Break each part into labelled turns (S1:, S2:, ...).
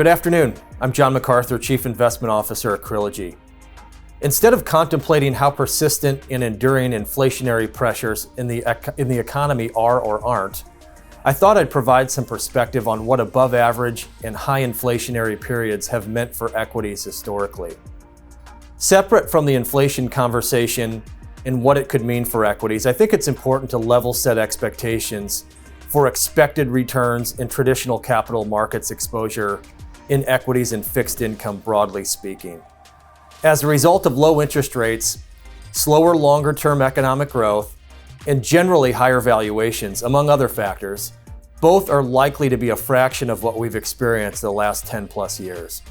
S1: Good afternoon. I'm John McArthur, Chief Investment Officer at Krilogy. Instead of contemplating how persistent and enduring inflationary pressures in the economy are or aren't, I thought I'd provide some perspective on what above average and high inflationary periods have meant for equities historically. Separate from the inflation conversation and what it could mean for equities, I think it's important to level set expectations for expected returns in traditional capital markets exposure in equities and fixed income, broadly speaking. As a result of low interest rates, slower longer-term economic growth, and generally higher valuations, among other factors, both are likely to be a fraction of what we've experienced the last 10 plus years.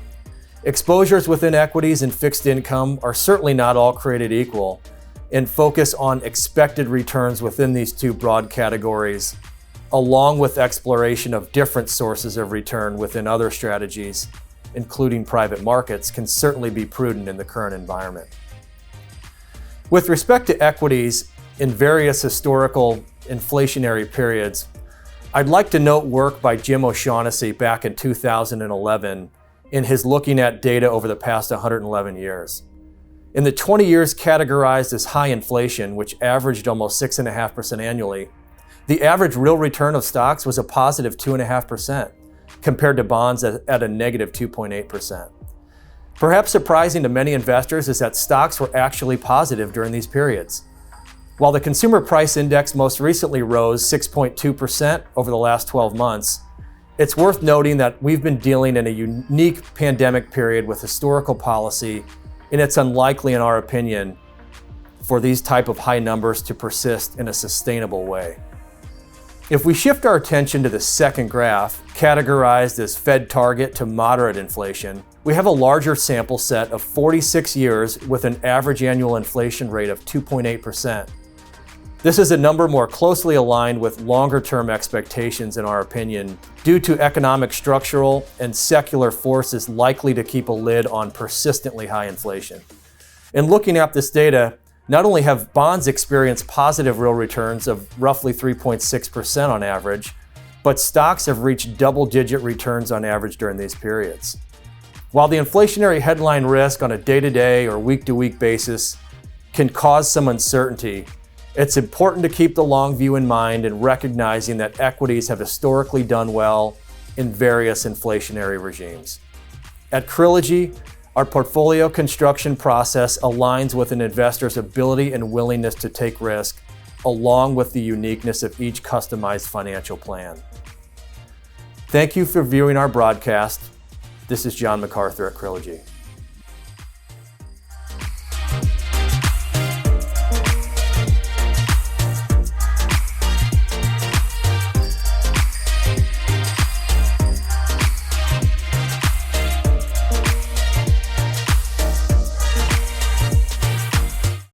S1: Exposures within equities and fixed income are certainly not all created equal, and focus on expected returns within these two broad categories, along with exploration of different sources of return within other strategies, including private markets, can certainly be prudent in the current environment. With respect to equities in various historical inflationary periods, I'd like to note work by Jim O'Shaughnessy back in 2011 in his looking at data over the past 111 years. In the 20 years categorized as high inflation, which averaged almost 6.5% annually, the average real return of stocks was a positive 2.5%, compared to bonds at a negative 2.8%. Perhaps surprising to many investors is that stocks were actually positive during these periods. While the Consumer Price Index most recently rose 6.2% over the last 12 months, it's worth noting that we've been dealing in a unique pandemic period with historical policy, and it's unlikely, in our opinion, for these type of high numbers to persist in a sustainable way. If we shift our attention to the second graph, categorized as Fed target to moderate inflation, we have a larger sample set of 46 years with an average annual inflation rate of 2.8%. This is a number more closely aligned with longer-term expectations, in our opinion, due to economic, structural, and secular forces likely to keep a lid on persistently high inflation. In looking at this data, not only have bonds experienced positive real returns of roughly 3.6% on average, but stocks have reached double-digit returns on average during these periods. While the inflationary headline risk on a day-to-day or week-to-week basis can cause some uncertainty, it's important to keep the long view in mind and recognizing that equities have historically done well in various inflationary regimes. At Krilogy, our portfolio construction process aligns with an investor's ability and willingness to take risk, along with the uniqueness of each customized financial plan. Thank you for viewing our broadcast. This is John McArthur at Krilogy.